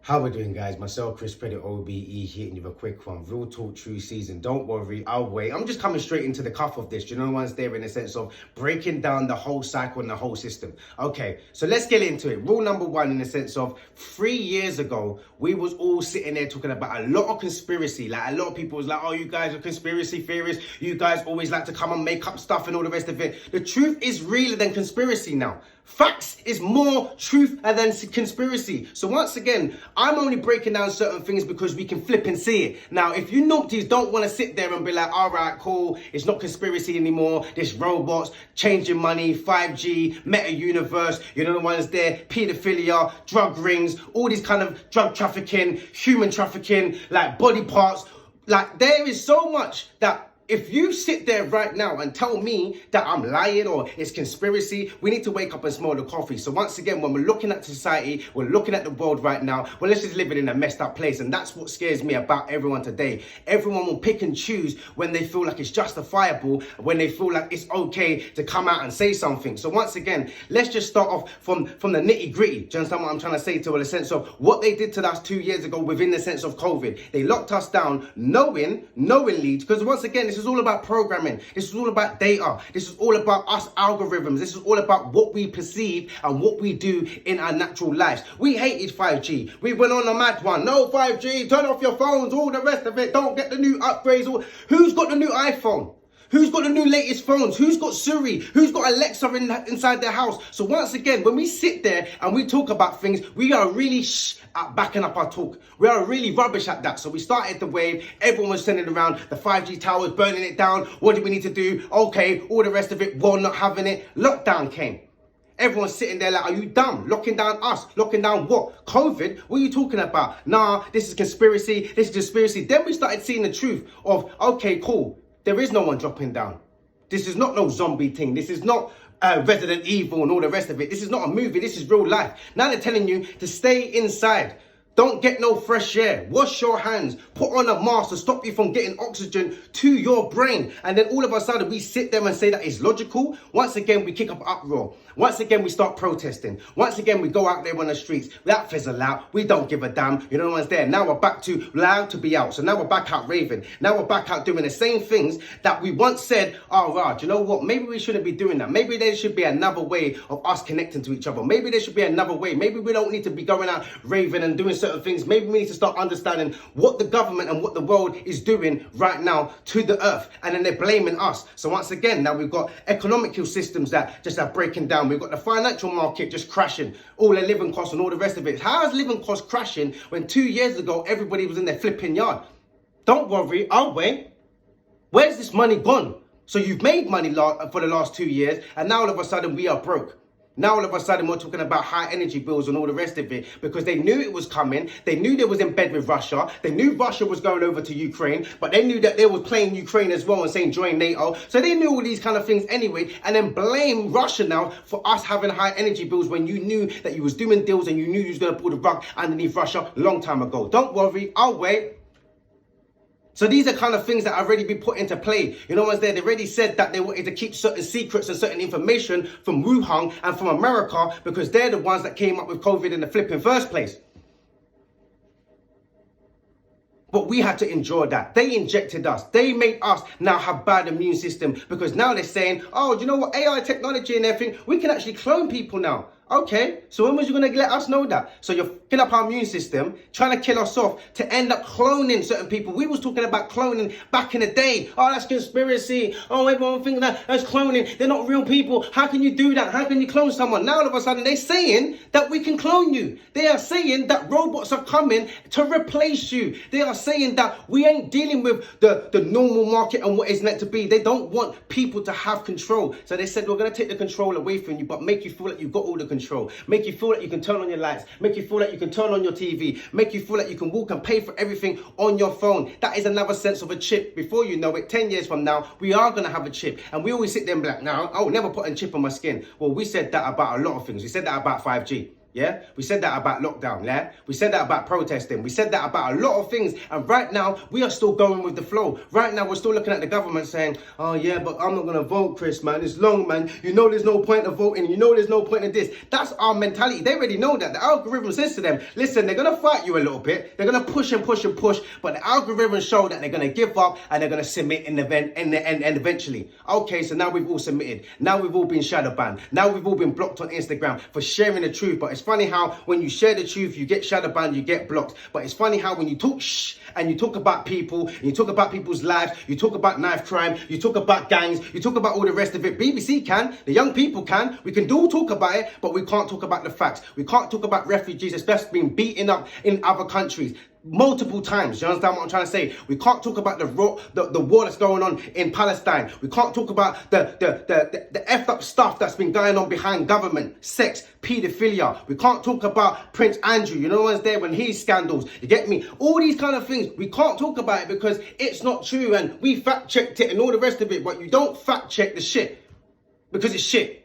How we doing, guys? Myself, Chris Credit OBE, hitting you with a quick one. Real talk, true season. Don't worry, I'll wait. I'm just coming straight into the cuff of this. You know, one's there in the sense of breaking down the whole cycle and the whole system. Okay, so let's get into it. Rule number one, in the sense of 3 years ago, we was all sitting there talking about a lot of conspiracy. Like, a lot of people was like, oh, you guys are conspiracy theorists. You guys always like to come and make up stuff and all the rest of it. The truth is realer than conspiracy now. Facts is more truth than conspiracy. So once again, I'm only breaking down certain things because we can flip and see it. Now, if you numpties don't want to sit there and be like, all right, cool, it's not conspiracy anymore, there's robots, changing money, 5G, meta universe, you know the ones there, pedophilia, drug rings, all these kind of drug trafficking, human trafficking, like body parts, like there is so much that if you sit there right now and tell me that I'm lying or it's conspiracy, we need to wake up and smell the coffee. So once again, when we're looking at society, we're looking at the world right now, well, let's just living in a messed up place. And that's what scares me about everyone today. Everyone will pick and choose when they feel like it's justifiable, when they feel like it's okay to come out and say something. So once again, let's just start off from the nitty gritty. Do you understand what I'm trying to say to in the sense of what they did to us 2 years ago within the sense of COVID? They locked us down knowingly, because once again, this is all about programming. This is all about data. This is all about us algorithms. This is all about what we perceive and what we do in our natural lives. We hated 5G. We went on a mad one. No 5G, turn off your phones, all the rest of it. Don't get the new upgrades. Who's got the new iPhone? Who's got the new latest phones? Who's got Siri? Who's got Alexa inside their house? So once again, when we sit there and we talk about things, we are really at backing up our talk. We are really rubbish at that. So we started the wave. Everyone was sending around the 5G towers, burning it down. What do we need to do? Okay, all the rest of it, we're not having it. Lockdown came. Everyone's sitting there like, are you dumb? Locking down us. Locking down what? COVID? What are you talking about? Nah, this is conspiracy. This is conspiracy. Then we started seeing the truth of, okay, cool. There is no one dropping down. This is not no zombie thing. This is not Resident Evil and all the rest of it. This is not a movie. This is real life. Now they're telling you to stay inside. Don't get no fresh air. Wash your hands. Put on a mask to stop you from getting oxygen to your brain. And then all of a sudden we sit there and say that it's logical. Once again, we kick up uproar. Once again, we start protesting. Once again, we go out there on the streets. That fizzle out. We don't give a damn. You know no one's there. Now we're back to loud to be out. So now we're back out raving. Now we're back out doing the same things that we once said, oh, Raj, you know what? Maybe we shouldn't be doing that. Maybe there should be another way of us connecting to each other. Maybe there should be another way. Maybe we don't need to be going out raving and doing certain things. Maybe we need to start understanding what the government and what the world is doing right now to the earth. And then they're blaming us. So once again, now we've got economical systems that just are breaking down. We've got the financial market just crashing, all the living costs and all the rest of it. How is living costs crashing when 2 years ago everybody was in their flipping yard? Don't worry, I'll wait. Where's this money gone? So you've made money for the last 2 years, and now all of a sudden we are broke. Now all of a sudden we're talking about high energy bills and all the rest of it because they knew it was coming. They knew they was in bed with Russia. They knew Russia was going over to Ukraine, but they knew that they were playing Ukraine as well and saying join NATO. So they knew all these kind of things anyway, and then blame Russia now for us having high energy bills when you knew that you was doing deals and you knew you was going to pull the rug underneath Russia a long time ago. Don't worry, I'll wait. So these are kind of things that have already been put into play. You know, once they already said that they wanted to keep certain secrets and certain information from Wuhan and from America because they're the ones that came up with COVID in the flipping first place. But we had to endure that. They injected us. They made us now have bad immune system because now they're saying, oh, you know what, AI technology and everything, we can actually clone people now. Okay, so when was you going to let us know that? So you're fucking up our immune system, trying to kill us off to end up cloning certain people. We was talking about cloning back in the day. Oh, that's conspiracy. Oh, everyone thinks that's cloning. They're not real people. How can you do that? How can you clone someone? Now all of a sudden they're saying that we can clone you. They are saying that robots are coming to replace you. They are saying that we ain't dealing with the normal market and what it's meant to be. They don't want people to have control. So they said, we're going to take the control away from you, but make you feel like you've got all the control. Make you feel like you can turn on your lights. Make you feel like you can turn on your TV. Make you feel like you can walk and pay for everything on your phone. That is another sense of a chip. Before you know it, 10 years from now, we are going to have a chip. And we always sit there and be like, no, I will never put a chip on my skin. Well, we said that about a lot of things. We said that about 5G. Yeah, we said that about lockdown, yeah? We said that about protesting. We said that about a lot of things. And right now, we are still going with the flow. Right now, we're still looking at the government saying, oh yeah, but I'm not going to vote, Chris, man. It's long, man. You know there's no point of voting. You know there's no point in this. That's our mentality. They already know that. The algorithm says to them, listen, they're going to fight you a little bit. They're going to push and push and push. But the algorithm show that they're going to give up and they're going to submit in the end eventually. Okay, so now we've all submitted. Now we've all been shadow banned. Now we've all been blocked on Instagram for sharing the truth. But it's funny how when you share the truth, you get shadow banned, you get blocked. But it's funny how when you talk and you talk about people, and you talk about people's lives, you talk about knife crime, you talk about gangs, you talk about all the rest of it. BBC can, the young people can, we can do talk about it, but we can't talk about the facts. We can't talk about refugees, especially being beaten up in other countries multiple times. You understand what I'm trying to say? We can't talk about the war that's going on in Palestine. We can't talk about the effed up stuff that's been going on behind government, sex, paedophilia. We can't talk about Prince Andrew, you know, what's there when he's scandals. You get me? All these kind of things, we can't talk about it because it's not true and we fact checked it and all the rest of it, but you don't fact check the shit because it's shit.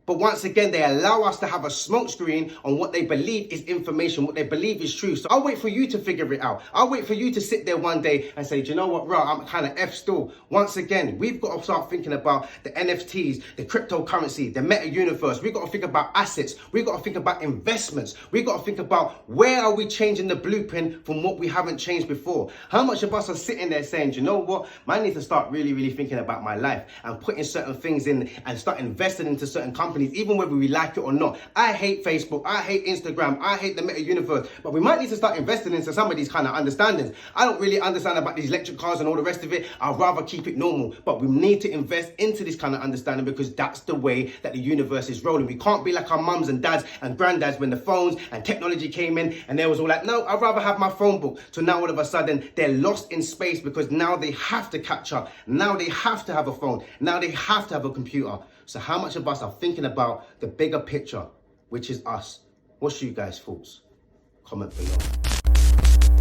But once again, they allow us to have a smokescreen on what they believe is information, what they believe is true. So I'll wait for you to figure it out. I'll wait for you to sit there one day and say, do you know what, bro, I'm kind of F still. Once again, we've got to start thinking about the NFTs, the cryptocurrency, the meta universe. We've got to think about assets. We've got to think about investments. We've got to think about where are we changing the blueprint from what we haven't changed before. How much of us are sitting there saying, do you know what, man, I need to start really thinking about my life and putting certain things in and start investing into certain companies, even whether we like it or not. I hate Facebook, I hate Instagram, I hate the meta universe, but we might need to start investing into some of these kind of understandings. I don't really understand about these electric cars and all the rest of it. I'd rather keep it normal, but we need to invest into this kind of understanding because that's the way that the universe is rolling. We can't be like our mums and dads and granddads when the phones and technology came in and they was all like, no, I'd rather have my phone book. So now all of a sudden they're lost in space because now they have to catch up. Now they have to have a phone. Now they have to have a computer. So how much of us are thinking about the bigger picture, which is us? What's you guys' thoughts? Comment below.